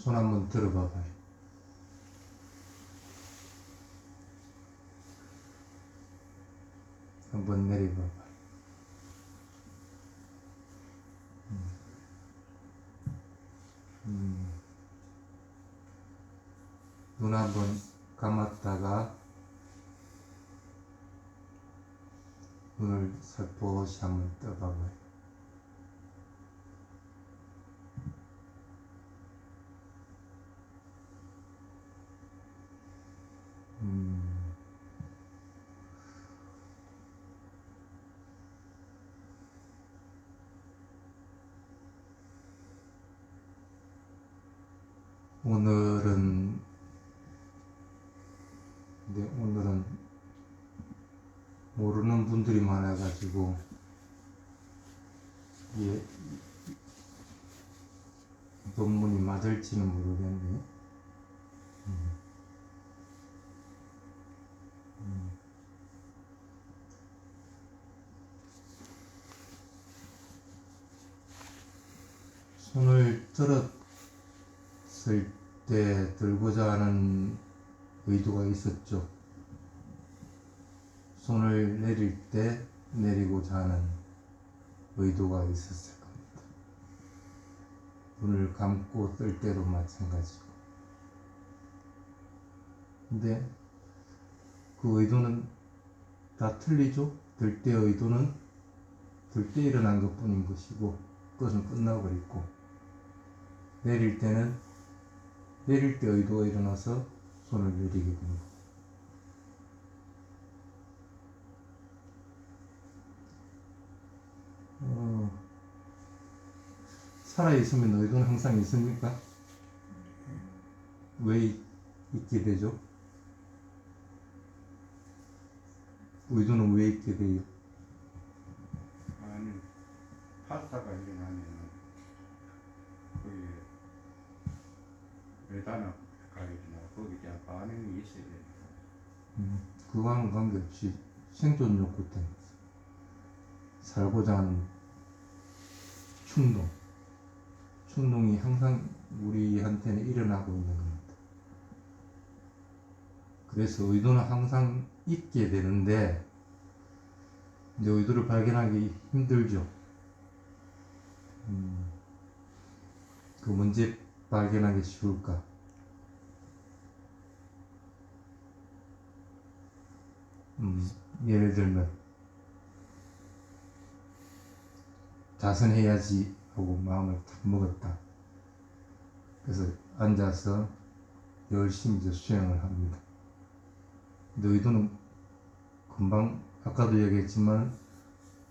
손 한번 들어봐봐요. 한번 내려봐봐요. 눈 한번 감았다가 눈을 살포시 한번 떠봐봐요. 오늘은 모르는 분들이 많아가지고 이게 본문이 맞을지는 모르겠네. 손을 들었을 때 들고자 하는 의도가 있었죠. 손을 내릴 때 내리고자 하는 의도가 있었을 겁니다. 눈을 감고 뜰 때도 마찬가지고. 근데 그 의도는 다 틀리죠. 들 때 의도는 들 때 일어난 것 뿐인 것이고 그것은 끝나버렸고, 내릴 때는 내릴 때 의도가 일어나서 손을 내리게 됩니다. 살아있으면 의도는 항상 있습니까? 왜 있게 되죠? 의도는 왜 있게 돼요? 아니, 파스타가 일어나면 거기에 메다나가 일어나 거기에 대한 반응이 있어야 됩니다. 그거와는 관계없이 생존 욕구 때문에 살고자 하는 충동이 항상 우리한테는 일어나고 있는 겁니다. 그래서 의도는 항상 있게 되는데 이제 의도를 발견하기 힘들죠. 그 문제 발견하기 쉬울까? 예를 들면 자선해야지 하고 마음을 탁 먹었다. 그래서 앉아서 열심히 이제 수행을 합니다. 근데 의도는 금방 아까도 얘기했지만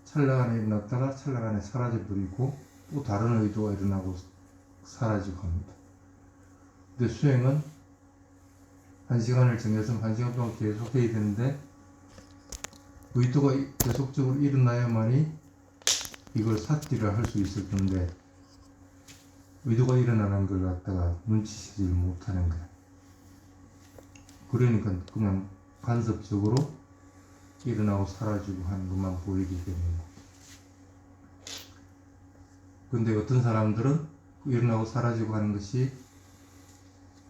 찰나간에 일어났다가 찰나간에 사라져버리고 또 다른 의도가 일어나고 사라지고 합니다. 근데 수행은 1시간을 정해서 1시간 동안 계속 해야 되는데 의도가 계속적으로 일어나야만이 이걸 삿디를 할 수 있을 건데 의도가 일어나는 걸 갖다가 눈치채지를 못하는 거야. 그러니까 그냥 간섭적으로 일어나고 사라지고 하는 것만 보이게 되는 거. 근데 어떤 사람들은 일어나고 사라지고 하는 것이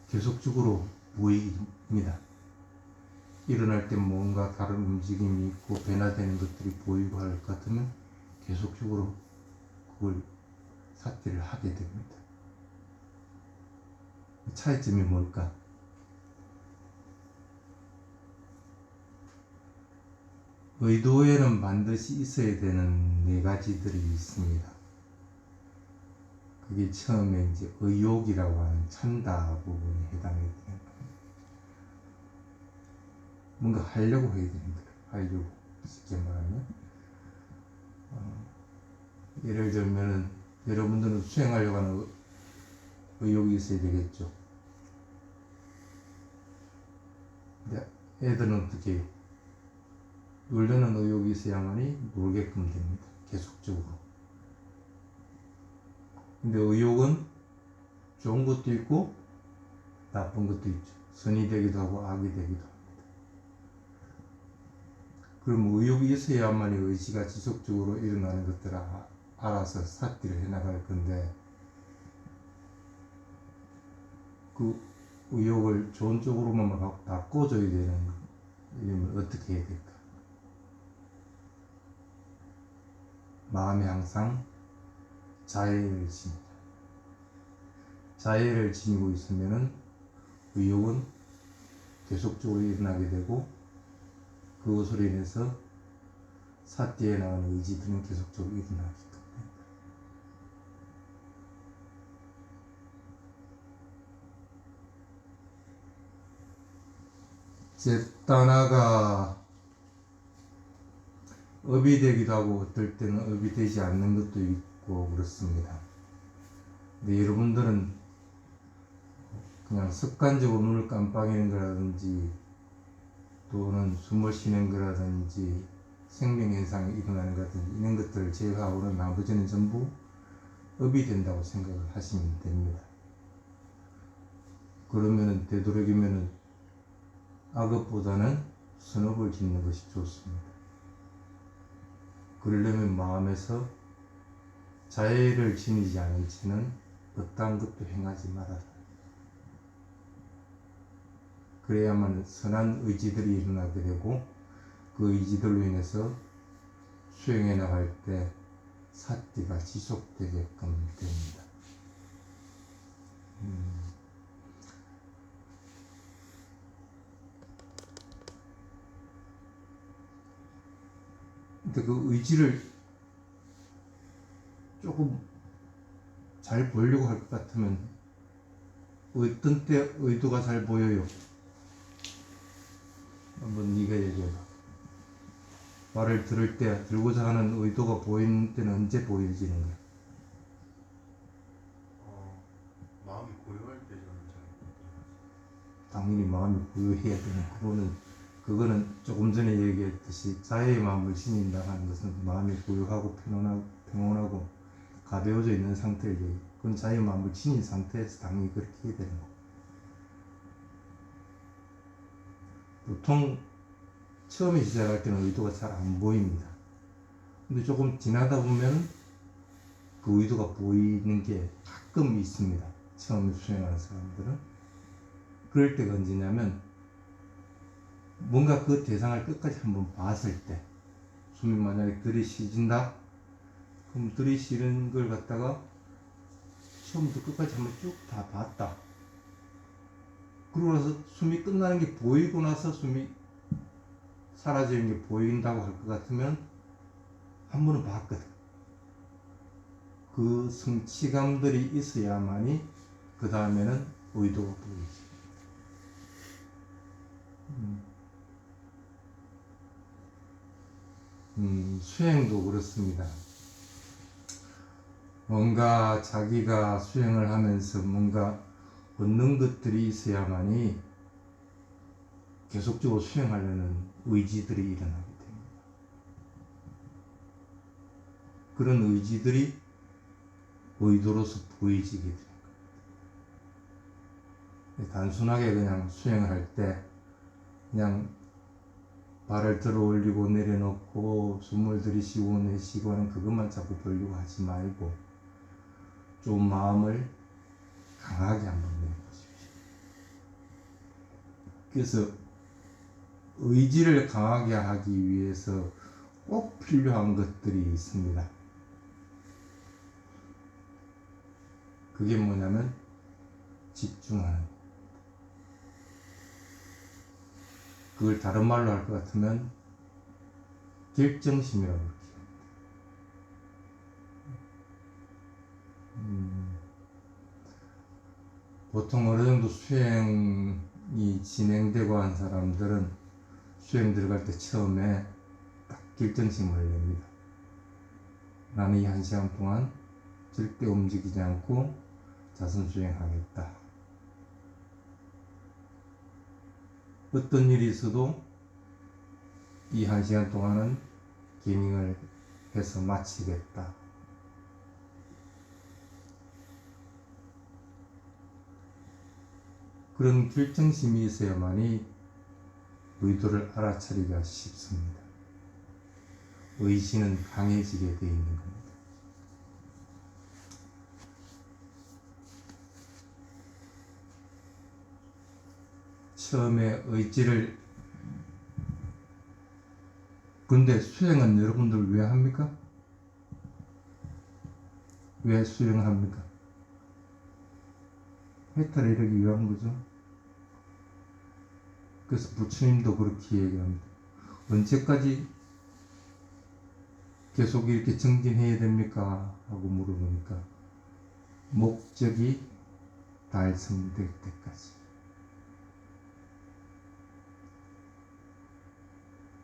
계속적으로 보입니다. 일어날 때 뭔가 다른 움직임이 있고 변화되는 것들이 보이고 할 것 같으면 계속적으로 그걸 삿대를 하게 됩니다. 차이점이 뭘까? 의도에는 반드시 있어야 되는 4가지들이 있습니다. 그게 처음에 이제 의욕이라고 하는 찬다 부분에 해당이 되는 거예요. 뭔가 하려고 해야 되는 거예요. 하려고. 쉽게 말하면. 예를 들면은 여러분들은 수행하려고 하는 의욕이 있어야 되겠죠. 근데 애들은 어떻게 해요? 놀려는 의욕이 있어야만이 놀게끔 됩니다. 계속적으로. 근데 의욕은 좋은 것도 있고 나쁜 것도 있죠. 선이 되기도 하고 악이 되기도 합니다. 그럼 의욕이 있어야만이 의지가 지속적으로 일어나는 것들을 알아서 삿디를 해나갈 건데 그 의욕을 좋은 쪽으로만 바꿔줘야 되는 이러면 어떻게 해야 될까? 마음에 항상 자애를 지니라. 자애를 지니고 있으면은 의욕은 계속적으로 일어나게 되고 그것으로 인해서 사띠에 나가는 의지들은 계속적으로 일어나기 때문에 제따나가 업이 되기도 하고 어떨 때는 업이 되지 않는 것도 있고 그렇습니다. 근데 여러분들은 그냥 습관적으로 눈을 깜빡이는 거라든지 또는 숨을 쉬는 거라든지 생명현상이 일어나는 거라든지 이런 것들을 제외하고는 나머지는 전부 업이 된다고 생각을 하시면 됩니다. 그러면은 되도록이면은 악업보다는 선업을 짓는 것이 좋습니다. 그러려면 마음에서 자애를 지니지 않은 채는 어떠한 것도 행하지 말아라. 그래야만 선한 의지들이 일어나게 되고 그 의지들로 인해서 수행해 나갈 때 사띠가 지속되게끔 됩니다. 근데 그 의지를 조금 잘 보이려고 할 것 같으면 어떤 때 의도가 잘 보여요? 한번 네가 얘기해봐. 말을 들을 때 들고자 하는 의도가 보이는 때는 언제 보여지는 거야? 마음이 고요할 때 저는 잘 당연히 마음이 고요해야 되는 그거는 조금 전에 얘기했듯이 자애의 마음을 지닌다 하는 것은 마음이 고요하고 평온하고 가벼워져 있는 상태를 얘기해. 그건 자애의 마음을 지닌 상태에서 당연히 그렇게 해야 되는 거고. 보통 처음에 시작할 때는 의도가 잘 안 보입니다. 근데 조금 지나다 보면 그 의도가 보이는 게 가끔 있습니다. 처음에 수행하는 사람들은. 그럴 때가 언제냐면 뭔가 그 대상을 끝까지 한번 봤을 때 숨이 만약에 들이쉬진다? 그럼 들이쉬는 걸 갖다가 처음부터 끝까지 한번 쭉 다 봤다. 그러고 나서 숨이 끝나는 게 보이고 나서 숨이 사라지는 게 보인다고 할 것 같으면 한 번은 봤거든. 그 성취감들이 있어야만이 그 다음에는 의도가 보이지. 수행도 그렇습니다. 뭔가 자기가 수행을 하면서 뭔가 얻는 것들이 있어야만이 계속적으로 수행하려는 의지들이 일어나게 됩니다. 그런 의지들이 의도로서 보이지게 됩니다. 단순하게 그냥 수행을 할 때 그냥 발을 들어 올리고 내려놓고 숨을 들이쉬고 내쉬고 하는 그것만 자꾸 보려고 하지 말고 좀 마음을 강하게 한번 내보십시오. 그래서 의지를 강하게 하기 위해서 꼭 필요한 것들이 있습니다. 그게 뭐냐면 집중하는. 그걸 다른 말로 할 것 같으면 결정심이라고 그러죠. 보통 어느 정도 수행이 진행되고 한 사람들은 수행 들어갈 때 처음에 딱 결정심을 냅니다. 나는 이 1시간 동안 절대 움직이지 않고 자선 수행하겠다. 어떤 일이 있어도 이 1시간 동안은 기능을 해서 마치겠다. 그런 결정심이 있어야만이 의도를 알아차리기가 쉽습니다. 의지는 강해지게 되어 있는 겁니다. 처음에 의지를 근데 수행은 여러분들 왜 합니까? 왜 수행을 합니까? 해탈에 이르기 위한 거죠. 그래서 부처님도 그렇게 얘기합니다. 언제까지 계속 이렇게 정진해야 됩니까? 하고 물어보니까 목적이 달성될 때까지.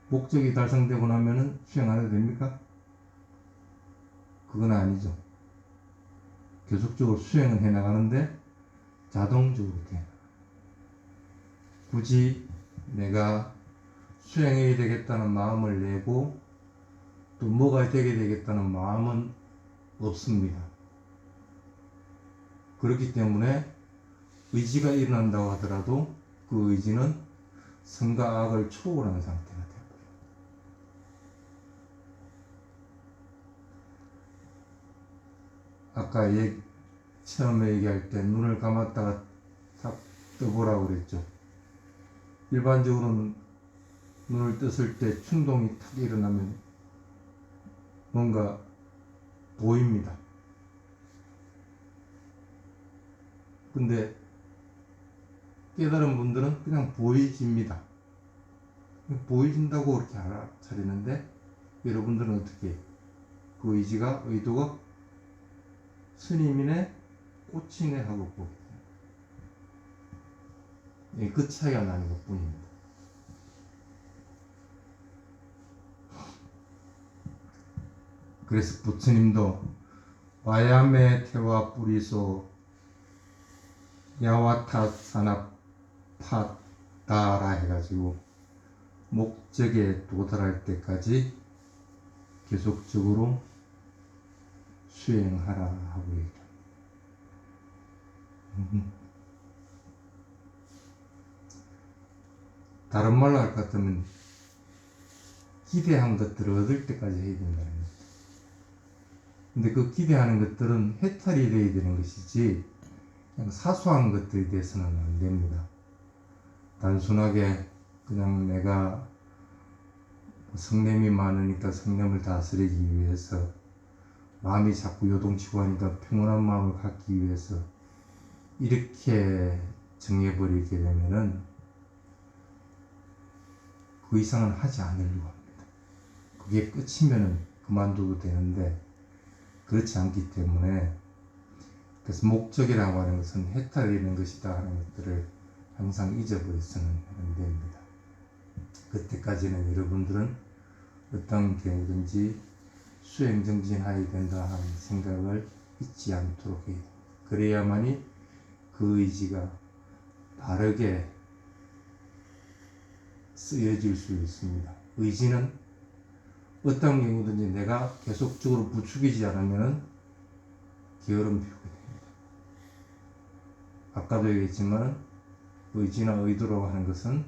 목적이 달성되고 나면은 수행 안 해도 됩니까? 그건 아니죠. 계속적으로 수행은 해 나가는데 자동적으로 돼. 굳이 내가 수행해야 되겠다는 마음을 내고 또 뭐가 되게 되겠다는 마음은 없습니다. 그렇기 때문에 의지가 일어난다고 하더라도 그 의지는 선과 악을 초월하는 상태가 되어버려요. 아까 처음에 얘기할 때 눈을 감았다가 탁 떠보라고 그랬죠. 일반적으로는 눈을 떴을 때 충동이 탁 일어나면 뭔가 보입니다. 근데 깨달은 분들은 그냥 보이집니다. 보이진다고 그렇게 알아차리는데 여러분들은 어떻게 그 의지가 의도가 스님이네 꽃이네 하고 보게 돼요. 그 차이가 나는 것 뿐입니다. 그래서 부처님도 와야메 테와 뿌리소 야와타사나 파다라 해가지고 목적에 도달할 때까지 계속적으로 수행하라 하고 얘기합니다. 다른 말로 할 것 같으면 기대한 것들을 얻을 때까지 해야 된다는 거죠. 근데 그 기대하는 것들은 해탈이 돼야 되는 것이지 그냥 사소한 것들에 대해서는 안 됩니다. 단순하게 그냥 내가 성냄이 많으니까 성냄을 다스리기 위해서 마음이 자꾸 요동치고 하니까 평온한 마음을 갖기 위해서 이렇게 정해버리게 되면은 그 이상은 하지 않으려고 합니다. 그게 끝이면은 그만두도 되는데 그렇지 않기 때문에 그래서 목적이라고 하는 것은 해탈되는 것이다 하는 것들을 항상 잊어버려서는 안 됩니다. 그때까지는 여러분들은 어떤 경우든지 수행정진하여야 된다 하는 생각을 잊지 않도록 해야 됩니다. 그래야만이 그 의지가 바르게 쓰여질 수 있습니다. 의지는 어떤 경우든지 내가 계속적으로 부추기지 않으면 게으름 피우게 됩니다. 아까도 얘기했지만 의지나 의도라고 하는 것은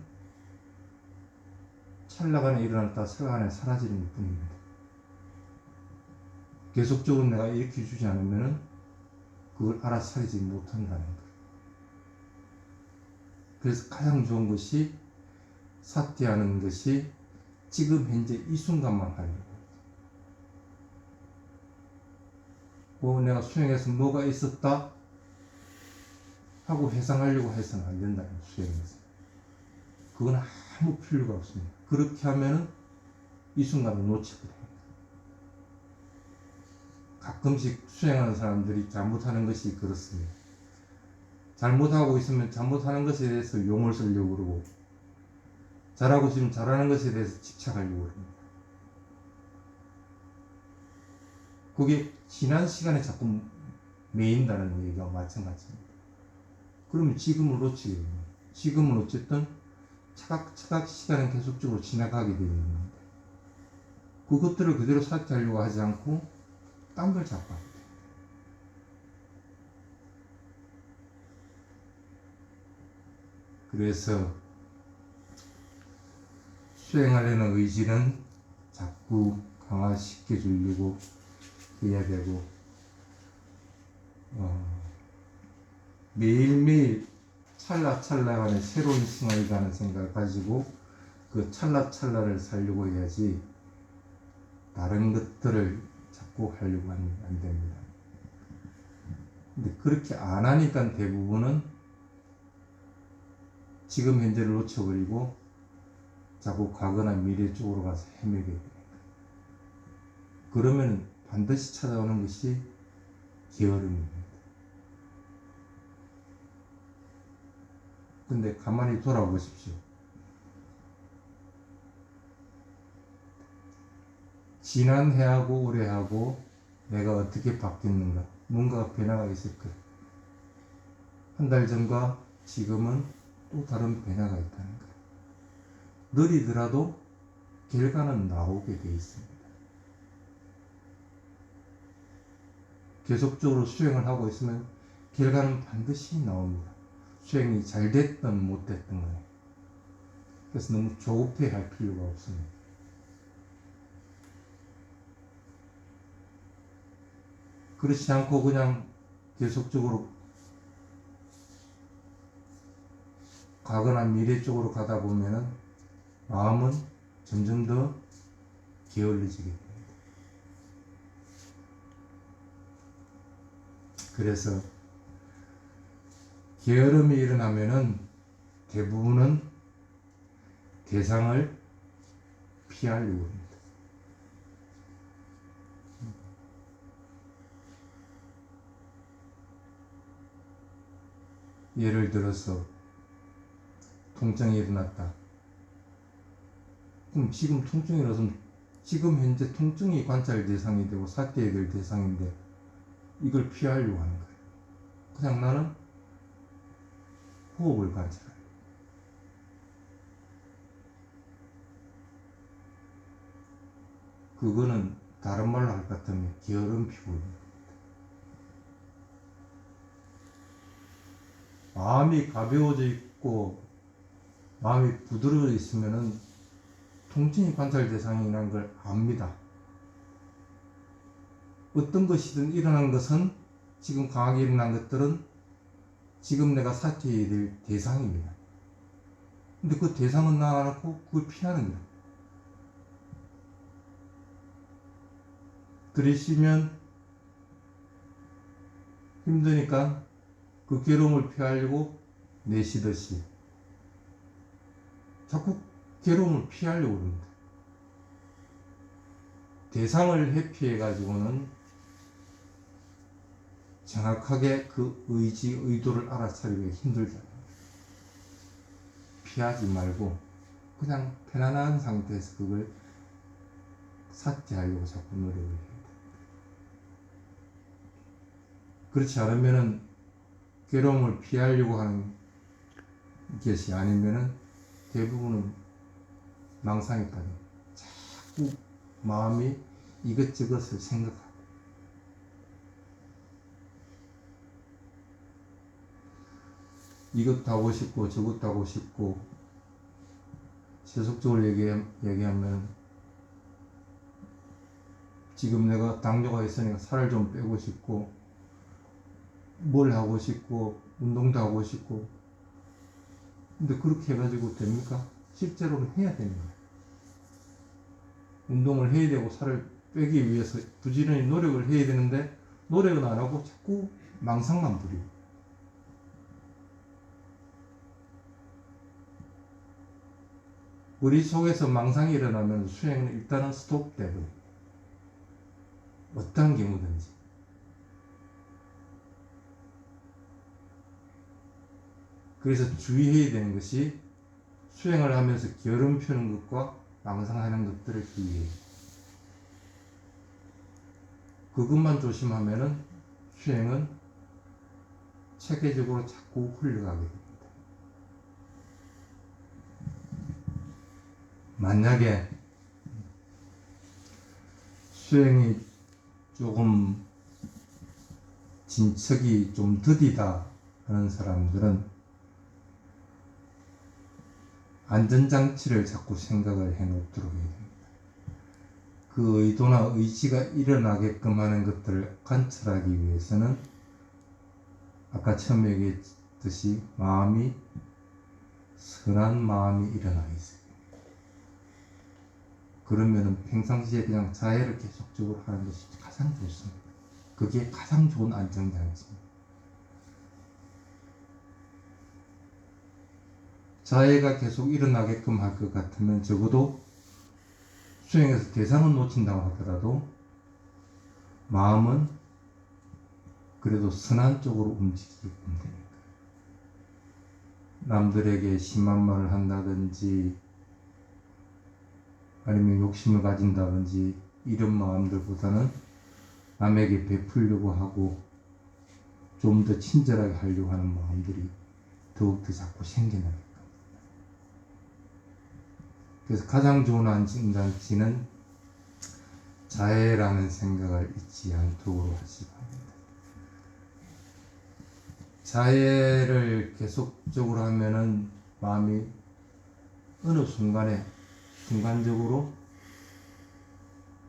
찰나간에 일어났다 찰나간에 사라지는 뿐입니다. 계속적으로 내가 일으켜 주지 않으면 그걸 알아차리지 못한다는 거예요. 그래서 가장 좋은 것이 사퇴하는 것이 지금 현재 이 순간만 하려고 해요. 내가 수행해서 뭐가 있었다 하고 회상하려고 해서는 안 된다는 거예요. 수행에서 그건 아무 필요가 없습니다. 그렇게 하면은 이 순간을 놓쳐버려요. 가끔씩 수행하는 사람들이 잘못하는 것이 그렇습니다. 잘못하고 있으면 잘못하는 것에 대해서 용을 쓰려고 그러고 잘하고 있으면 잘하는 것에 대해서 집착하려고 그럽니다. 그게 지난 시간에 자꾸 매인다는 얘기와 마찬가지입니다. 그러면 지금을 놓치게 됩니다. 지금은 어쨌든 차각차각 시간은 계속적으로 지나가게 되어 있는 건데 그것들을 그대로 사퇴하려고 하지 않고 딴 걸 잡고 합니다. 그래서 수행하려는 의지는 자꾸 강화시켜 주려고 해야 되고 매일매일 찰나찰나간의 새로운 생활이라는 생각을 가지고 그 찰나찰나를 살려고 해야지 다른 것들을 자꾸 하려고 하면 안 됩니다. 근데 그렇게 안 하니까 대부분은 지금 현재를 놓쳐버리고 자꾸 과거나 미래 쪽으로 가서 헤매게 됩니다. 그러면 반드시 찾아오는 것이 게으름입니다. 근데 가만히 돌아보십시오. 지난 해하고 올해하고 내가 어떻게 바뀌었는가? 뭔가 변화가 있을 거예요. 한 달 전과 지금은 또 다른 변화가 있다는 거예요. 느리더라도 결과는 나오게 돼 있습니다. 계속적으로 수행을 하고 있으면 결과는 반드시 나옵니다. 수행이 잘 됐든 못 됐든 간에. 그래서 너무 조급해 할 필요가 없습니다. 그렇지 않고 그냥 계속적으로 과거나 미래 쪽으로 가다 보면은 마음은 점점 더 게을러지게 됩니다. 그래서 게으름이 일어나면은 대부분은 대상을 피하려고 합니다. 예를 들어서 통증이 일어났다. 그럼 지금 통증이 일어나서 지금 현재 통증이 관찰 대상이 되고 삭제해야 될 대상인데 이걸 피하려고 하는 거예요. 그냥 나는 호흡을 관찰해요. 그거는 다른 말로 할 것 같으면 게으름 피우입니다. 마음이 가벼워져 있고 마음이 부드러워 있으면은 통증이 관찰 대상이라는 걸 압니다. 어떤 것이든 일어난 것은 지금 강하게 일어난 것들은 지금 내가 삭제해야 될 대상입니다. 근데 그 대상은 나와놓고 그걸 피하는 거야. 그러시면 힘드니까 그 괴로움을 피하려고 내쉬듯이 자꾸 괴로움을 피하려고 합니다. 대상을 회피해 가지고는 정확하게 그 의도를 알아차리기가 힘들잖아요. 피하지 말고 그냥 편안한 상태에서 그걸 삭제하려고 자꾸 노력을 해야 돼요. 그렇지 않으면은 괴로움을 피하려고 하는 것이 아니면은 대부분은 망상에 빠져 자꾸 마음이 이것저것을 생각하고 이것도 하고 싶고 저것도 하고 싶고 세속적으로 얘기하면 지금 내가 당뇨가 있으니까 살을 좀 빼고 싶고 뭘 하고 싶고 운동도 하고 싶고 근데 그렇게 해가지고 됩니까? 실제로는 해야 되는 거예요. 운동을 해야 되고 살을 빼기 위해서 부지런히 노력을 해야 되는데 노력은 안 하고 자꾸 망상만 부리고 우리 속에서 망상이 일어나면 수행은 일단은 스톱되고 어떤 경우든지 그래서 주의해야 되는 것이 수행을 하면서 게으름 피우는 것과 망상하는 것들을 주의해요. 그것만 조심하면은 수행은 체계적으로 자꾸 흘러가게 됩니다. 만약에 수행이 조금 진척이 좀 더디다 하는 사람들은 안전장치를 자꾸 생각을 해 놓도록 해야 됩니다. 그 의도나 의지가 일어나게끔 하는 것들을 관찰하기 위해서는 아까 처음에 말했듯이 마음이 선한 마음이 일어나 있어요. 그러면은 평상시에 그냥 자해를 계속적으로 하는 것이 가장 좋습니다. 그게 가장 좋은 안정장치입니다. 자해가 계속 일어나게끔 할 것 같으면 적어도 수행에서 대상은 놓친다고 하더라도 마음은 그래도 선한 쪽으로 움직이게끔 됩니다. 남들에게 심한 말을 한다든지 아니면 욕심을 가진다든지 이런 마음들보다는 남에게 베풀려고 하고 좀 더 친절하게 하려고 하는 마음들이 더욱더 자꾸 생겨나게끔. 그래서 가장 좋은 안정장치는 자해라는 생각을 잊지 않도록 하시기 바랍니다. 자해를 계속적으로 하면은 마음이 어느 순간적으로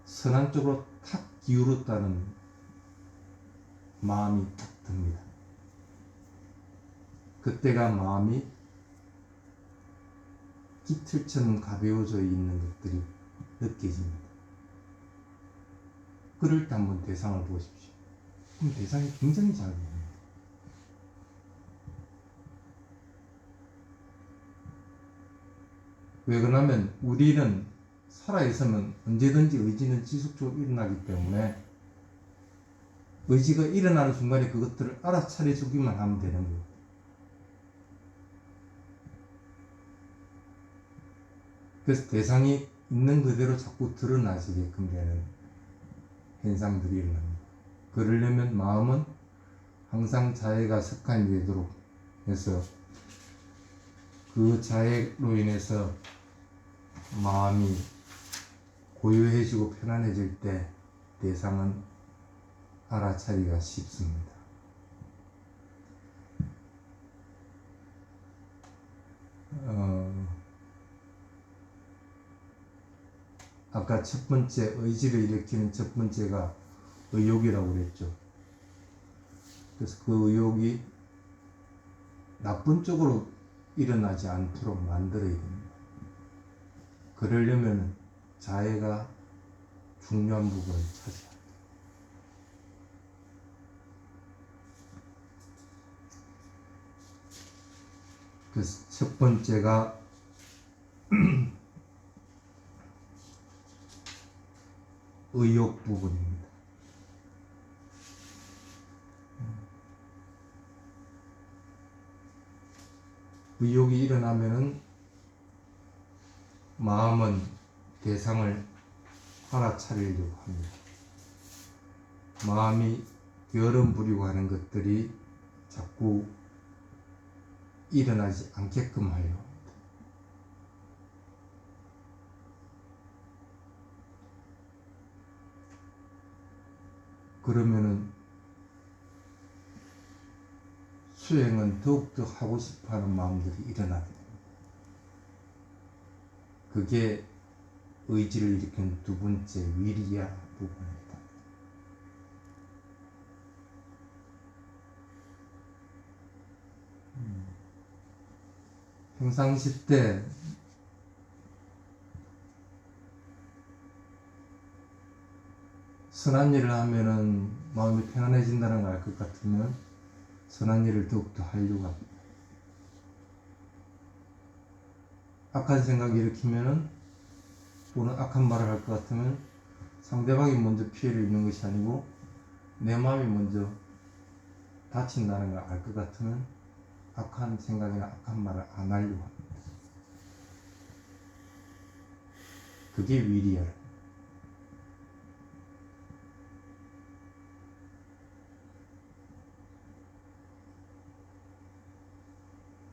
선한 쪽으로 탁 기울었다는 마음이 탁 듭니다. 그때가 마음이 깃털처럼 가벼워져 있는 것들이 느껴집니다. 그럴 때 한번 대상을 보십시오. 그럼 대상이 굉장히 잘 보입니다. 왜 그러냐면 우리는 살아있으면 언제든지 의지는 지속적으로 일어나기 때문에 의지가 일어나는 순간에 그것들을 알아차려주기만 하면 되는 거예요. 그래서 대상이 있는 그대로 자꾸 드러나시게끔 되는 현상들이 일어납니다. 그러려면 마음은 항상 자해가 습관이 되도록 해서 그 자해로 인해서 마음이 고요해지고 편안해질 때 대상은 알아차리기가 쉽습니다. 아까 첫 번째 의지를 일으키는 첫 번째가 의욕이라고 그랬죠. 그래서 그 의욕이 나쁜 쪽으로 일어나지 않도록 만들어야 됩니다. 그러려면 자해가 중요한 부분을 차지합니다. 그래서 첫 번째가 의욕 부분입니다. 의욕이 일어나면은 마음은 대상을 알아차리려고 합니다. 마음이 게으름 부리고 하는 것들이 자꾸 일어나지 않게끔 하려고 합니다. 그러면은 수행은 더욱더 하고 싶어하는 마음들이 일어나게 됩니다. 그게 의지를 일으키는 두 번째 위리야 부분입니다. 평상시 때 선한 일을 하면은 마음이 편안해진다는 걸 알 것 같으면 선한 일을 더욱더 하려고 합니다. 악한 생각이 일으키면은 또는 악한 말을 할 것 같으면 상대방이 먼저 피해를 입는 것이 아니고 내 마음이 먼저 다친다는 걸 알 것 같으면 악한 생각이나 악한 말을 안 하려고 합니다. 그게 위리야.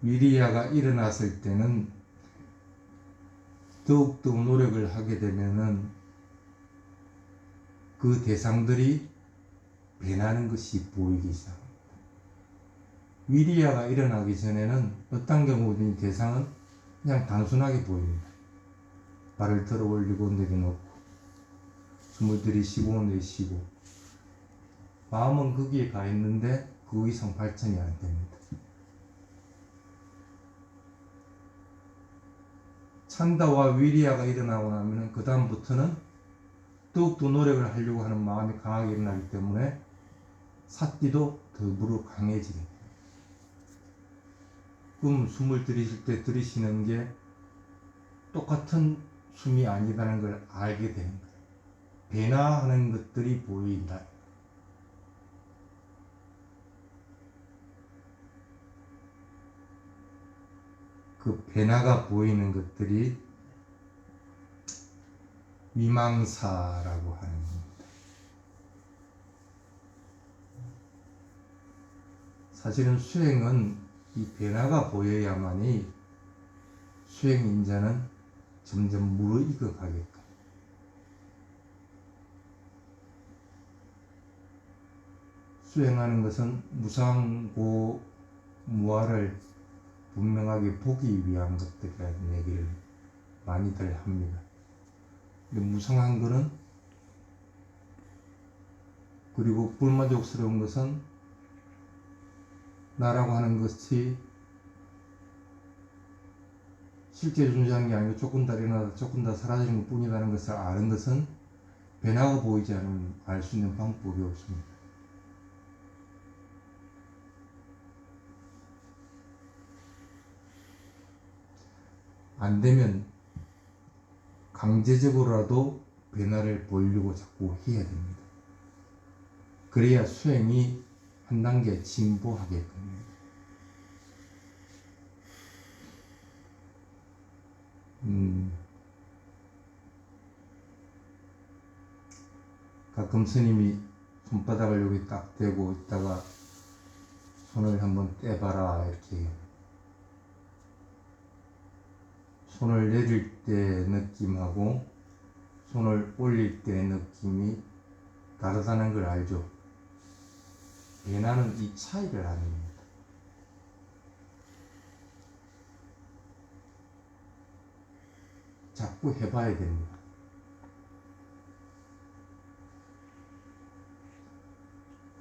위리야가 일어났을 때는 더욱더 노력을 하게 되면은 그 대상들이 변하는 것이 보이기 시작합니다. 위리야가 일어나기 전에는 어떤 경우든 대상은 그냥 단순하게 보입니다. 발을 들어 올리고 내려놓고 숨을 들이쉬고 내쉬고 마음은 거기에 가 있는데 그 이상 발전이 안 됩니다. 찬다와 위리아가 일어나고 나면은 그 다음부터는 더욱더 노력을 하려고 하는 마음이 강하게 일어나기 때문에 사띠도 더불어 강해지게 돼요. 그럼 숨을 들이실 때 들이시는 게 똑같은 숨이 아니라는 걸 알게 되는 거예요. 변화하는 것들이 보인다. 그 변화가 보이는 것들이 위망사라고 하는 겁니다. 사실은 수행은 이 변화가 보여야만이 수행인자는 점점 무르익어 가게끔. 수행하는 것은 무상고 무아를 분명하게 보기 위한 것들이라는 얘기를 많이들 합니다. 근데 무상한 것은, 그리고 불만족스러운 것은 나라고 하는 것이 실제 존재하는 게 아니고 조금 더 일어나다 조금 더 사라지는 것 뿐이라는 것을 아는 것은 변화가 보이지 않으면 알 수 있는 방법이 없습니다. 안 되면 강제적으로라도 변화를 보이려고 자꾸 해야 됩니다. 그래야 수행이 한 단계 진보하게끔. 가끔 스님이 손바닥을 여기 딱 대고 있다가 손을 한번 떼봐라 이렇게 해요. 손을 내릴 때 느낌하고 손을 올릴 때 느낌이 다르다는 걸 알죠. 변화는 이 차이를 아는 겁니다. 자꾸 해봐야 됩니다.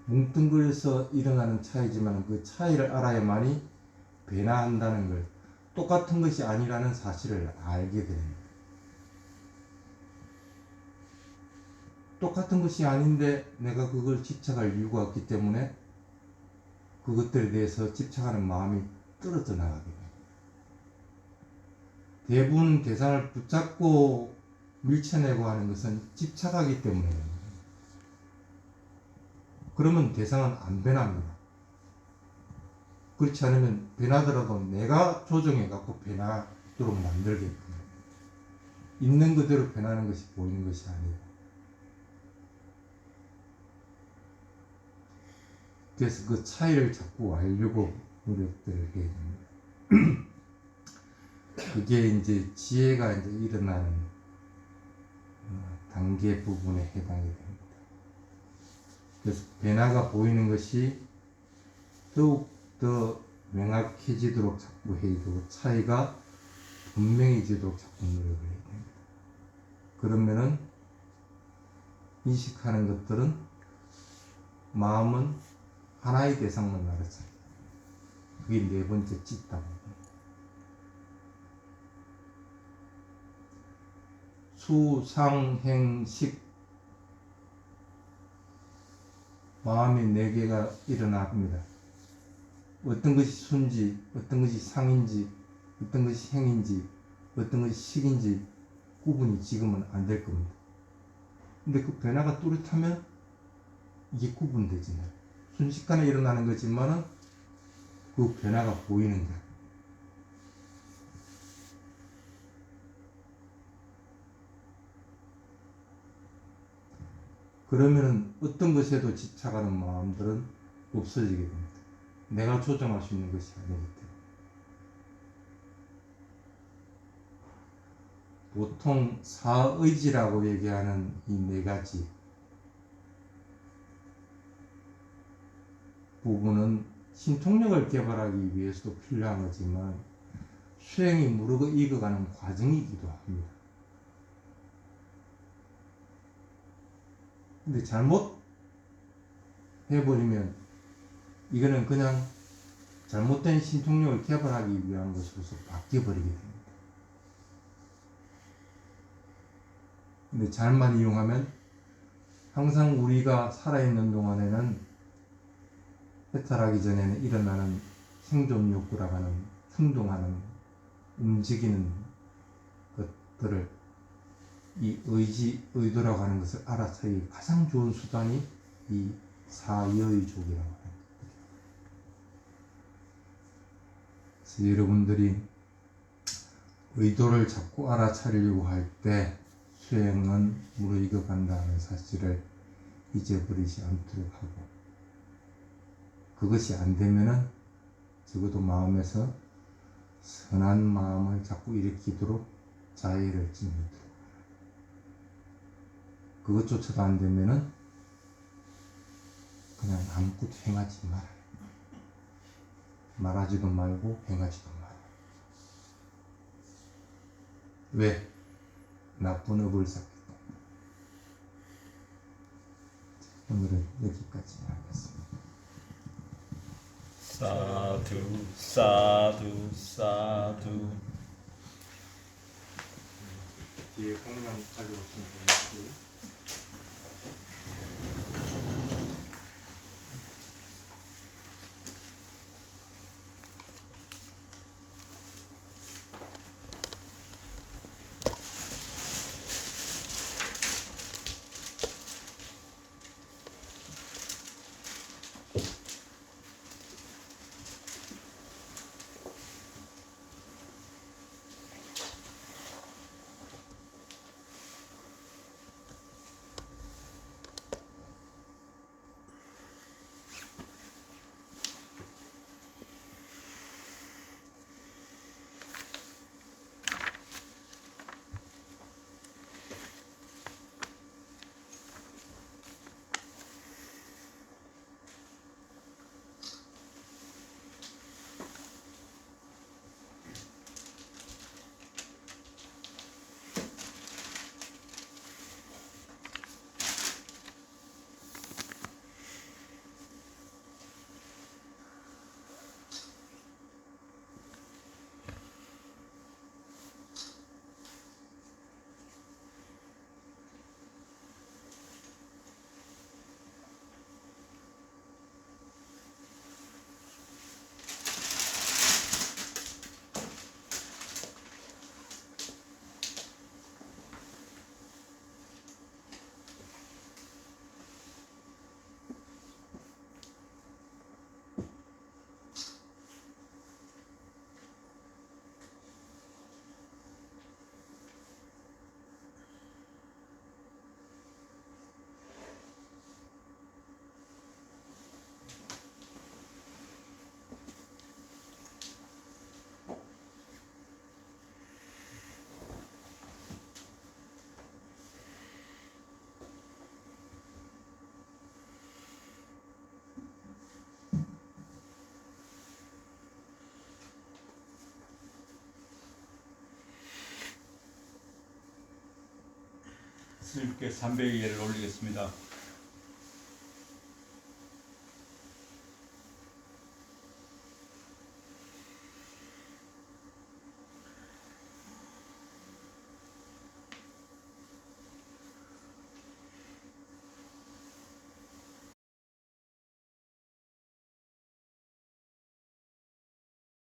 뭉뚱그려서 일어나는 차이지만 그 차이를 알아야만이 변화한다는 걸, 똑같은 것이 아니라는 사실을 알게 됩니다. 똑같은 것이 아닌데 내가 그걸 집착할 이유가 없기 때문에 그것들에 대해서 집착하는 마음이 떨어져 나가게 됩니다. 대부분 대상을 붙잡고 밀쳐내고 하는 것은 집착하기 때문입니다. 그러면 대상은 안 변합니다. 그렇지 않으면 변하더라도 내가 조정해갖고 변하도록 만들게끔. 있는 그대로 변하는 것이 보이는 것이 아니에요. 그래서 그 차이를 자꾸 알려고 노력들을 해야 됩니다. 그게 이제 지혜가 이제 일어나는 단계 부분에 해당이 됩니다. 그래서 변화가 보이는 것이 더욱 더 명확해지도록 자꾸 해야 되고 차이가 분명해지도록 자꾸 노력을 해야 됩니다. 그러면은 인식하는 것들은 마음은 하나의 대상만 알았어요. 그게 네 번째 찢다입니다. 수상행식 마음이 네 개가 일어납니다. 어떤 것이 순지, 어떤 것이 상인지, 어떤 것이 행인지, 어떤 것이 식인지 구분이 지금은 안 될 겁니다. 근데 그 변화가 뚜렷하면 이게 구분되잖아요. 순식간에 일어나는 거지만은 그 변화가 보이는 거예요. 그러면은 어떤 것에도 집착하는 마음들은 없어지게 됩니다. 내가 조정할 수 있는 것이 아니기 때문에. 보통 사의지라고 얘기하는 이 네 가지 부분은 신통력을 개발하기 위해서도 필요한 거지만 수행이 무르고 익어가는 과정이기도 합니다. 근데 잘못 해버리면 이거는 그냥 잘못된 신통력을 개발하기 위한 것으로서 바뀌어버리게 됩니다. 근데 잘만 이용하면 항상 우리가 살아있는 동안에는 해탈하기 전에는 일어나는 생존 욕구라고 하는 충동하는 움직이는 것들을 이 의도라고 하는 것을 알아차기 가장 좋은 수단이 이 사여의족이라고 하는 것. 그래서 여러분들이 의도를 자꾸 알아차리려고 할 때 수행은 무르익어 간다는 사실을 잊어버리지 않도록 하고, 그것이 안 되면은 적어도 마음에서 선한 마음을 자꾸 일으키도록 자해를 짓도록, 그것조차도 안 되면은 그냥 아무것도 행하지 마라. 말하지도 말고 행하지도 마라. 왜? 나쁜 업을 쌓기 때문에. 오늘은 여기까지 하겠습니다. 사두 사두 사두. 뒤에 공명 가져오시면 되겠고요. 스님께 300예를 올리겠습니다.